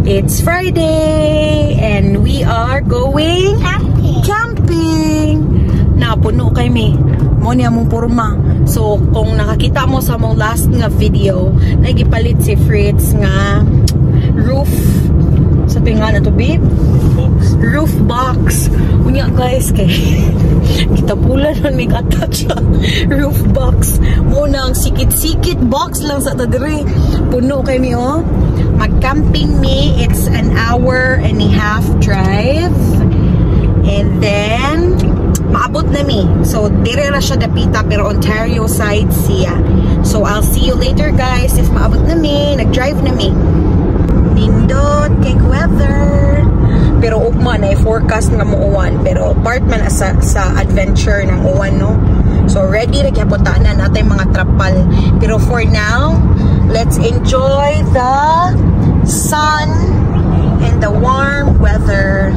It's Friday and we are going camping. Napuno kay me. Mo niya mong purma. So kung nakakita mo sa mong last nga video, nagipalit si Fritz nga roof. Sabi nga na to, babe? Roof box. Unya guys, kay kita pula na may attach roof box. Muna ang sikit-sikit box lang sa tadiri. Puno kay mi, oh. Mag-camping me. It's an 1.5 hour drive. And then maabot na mi. So dire ra siya dapita pero Ontario side siya. So I'll see you later guys if maabot na mi. Nag-drive na mi. Nindot kay weather. Pero ugma na forecast nga mo uwan, pero part man sa adventure ng uwan, no. So ready ra gyapon na natay mga trapal. Pero for now, let's enjoy the sun and the warm weather.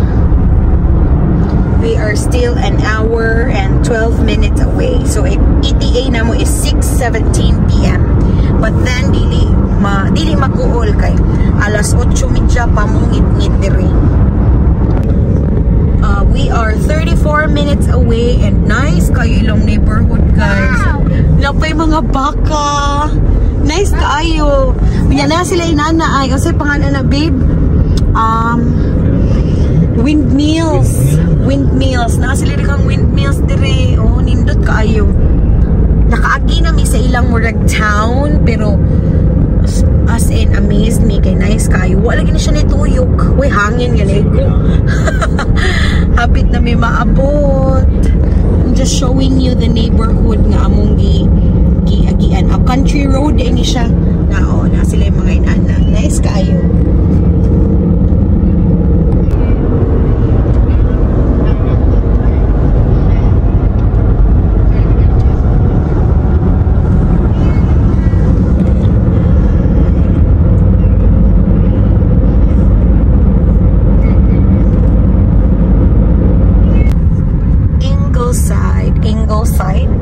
We are still 1 hour and 12 minutes away. So ETA na mo is 6:17 PM. But then dili makuol kay alas 8:30 pa mong ngit-ngit diri. We are 34 minutes away and nice kayo ilong neighborhood guys. Lapay mga baka. Nice kayo. Yan na sila inana ay kasi pangalan na babe. Windmills. Na sila kang windmills dire. Oh, nindot kaayo. Nakaagi na mi sa ilang murag town pero as in amazed me kay nice kayo. Wala gina siya nituyok. Uy, hangin yan ko. Hapit na may maabot. I'm just showing you the neighborhood nga among giagian. A country road ini siya. Na sila yung mga inana. Nice kayo.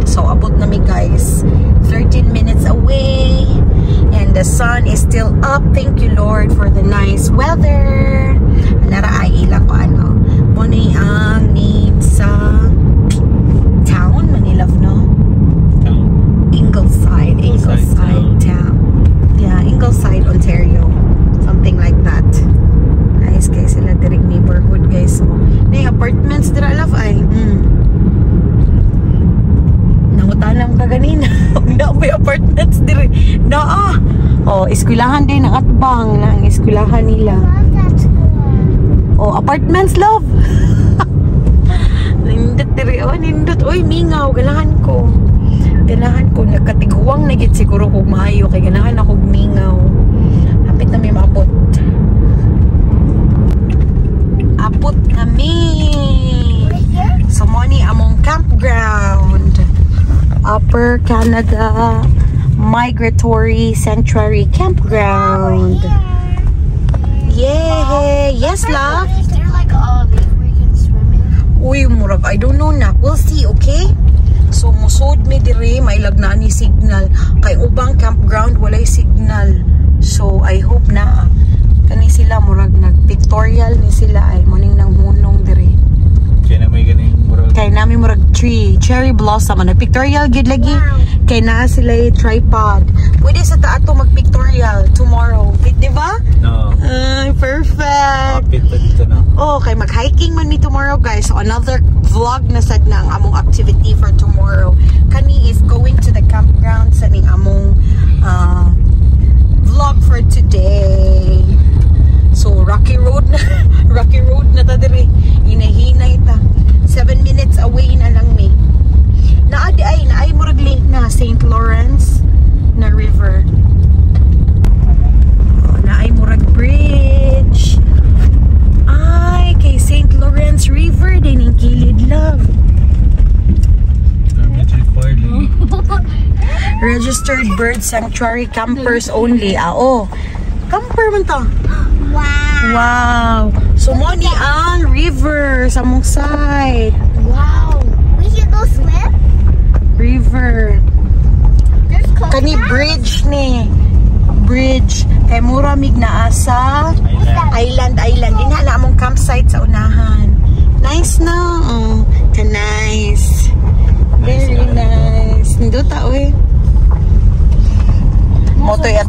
So abot na mi guys, 13 minutes away and the sun is still up. Thank you Lord for the nice weather. Naraay ila ko ano mo ni ang name sa town Manila, no? Ingleside town. Yeah, Ingleside, Ontario, something like that. Nice guys, sila direct neighborhood guys. So may apartments dira love ay nangutanam ka ganina. Na may apartments dire. Eskwelahan din ang atbang na ang eskwelahan nila. Apartments love. Nindot dire. Nindot. Uy, mingaw. Ganahan ko. Nagkatiguang na git siguro kung maayo. Kaya ganahan ako mingaw. Hapit na may maabot. Abot kami. So, money among campground. Upper Canada Migratory Sanctuary Campground. Yay! Yes, love? Is there like a lake where you can swim in? Uy, murag, I don't know na. We'll see, okay? So, musod mi diri, may lagna ni signal. Kay ubang campground, walay signal. So, I hope na kani sila, murag, nag-pictorial ni sila ay muning nang hunong diri. Kaya na may ganing murag. Kay namin murag tree, cherry blossom, pictorial gid lagi. Kay naa sila tripod. Pwede sa taato mag-pictorial tomorrow. Di ba? No. Perfect. Kapit pa dito na. Kay mag-hiking man mi tomorrow guys. So another vlog na sad na ang among activity for tomorrow. Kani is going to the campground sa ning among vlog for today. So rocky road na ta diri. Hinahinay ta. 7 minutes away na lang mi. Naay murag link na St. Lawrence na river. Naay murag bridge. Ay kay St. Lawrence River din ang kilid love. Registered Bird Sanctuary campers only. Camper man to. Wow. So mo ni ang river sa mong side. Wow. We should go swim? River. Kani bridge ni. Bridge. Kay mura mig naa sa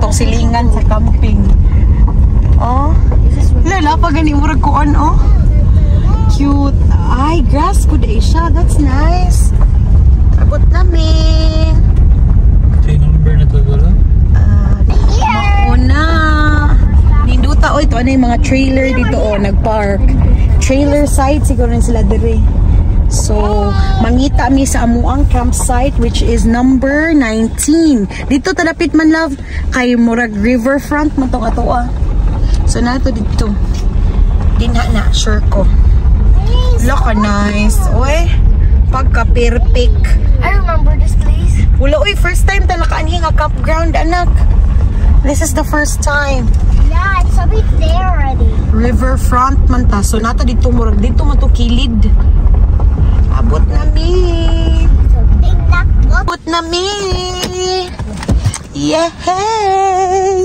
atong silingan sa camping. Oh. Lala, pag gani murag kuan, oh. Cute. Ay, grass good siya. That's nice. Abot namin. Ito yung number na to, wala? Mauna. Ninduta, oh. Ito ano yung mga trailer dito, oh. Nagpark. Trailer side, siguro rin sila dire. So, mangita mi sa amuang campsite which is number 19. Dito talapit man love kay murag riverfront man tong atoa. So nato dito. Dinha na sure ko. Look nice. Oy, pagka perfect. I remember this place. Wala oy, first time ta nakaanhi nga campground anak. This is the first time. Yeah, it's a bit there already. Riverfront man ta. So nato dito murag dito man to kilid. Abot na mi. Abot na mi. Yay!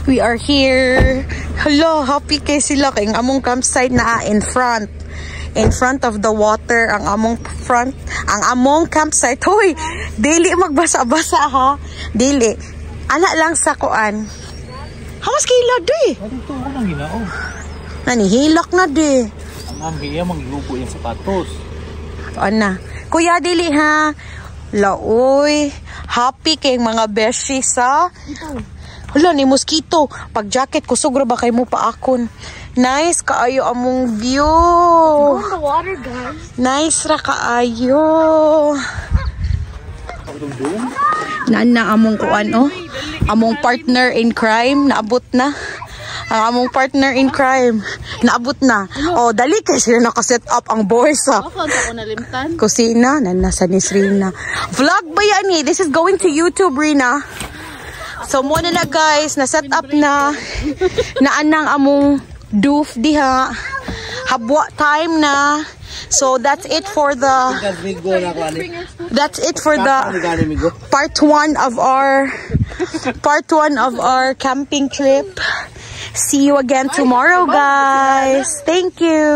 We are here. Hello, happy kay sila kay among campsite na in front. In front of the water ang among front, ang among campsite. Hoy, dili magbasa-basa ha. Dili. Ana lang sa kuan. Hamas kay lado eh. Dito ako nang ginao. Nanihilak na di. Ang iya mangigupo yung sapatos. Ana. Kuya dili ha. Laoy. Happy kay mga beshi sa. Hala ni mosquito. Pag jacket kusog ra ba kay mo pa akon. Nice kaayo among view. Go in the water, guys. Nice ra kaayo. Nana among kuan oh. Among partner in crime naabot na. Ang among partner in crime naabot na. Oh, dali kay sila naka-set up ang boys sa kusina na nasa ni Rina. Vlog ba yan eh? This is going to YouTube, Rina. So muna na guys, na set up na anang among doof diha. Habwa time na. So that's it for the part 1 of our camping trip. See you again tomorrow, guys. Thank you.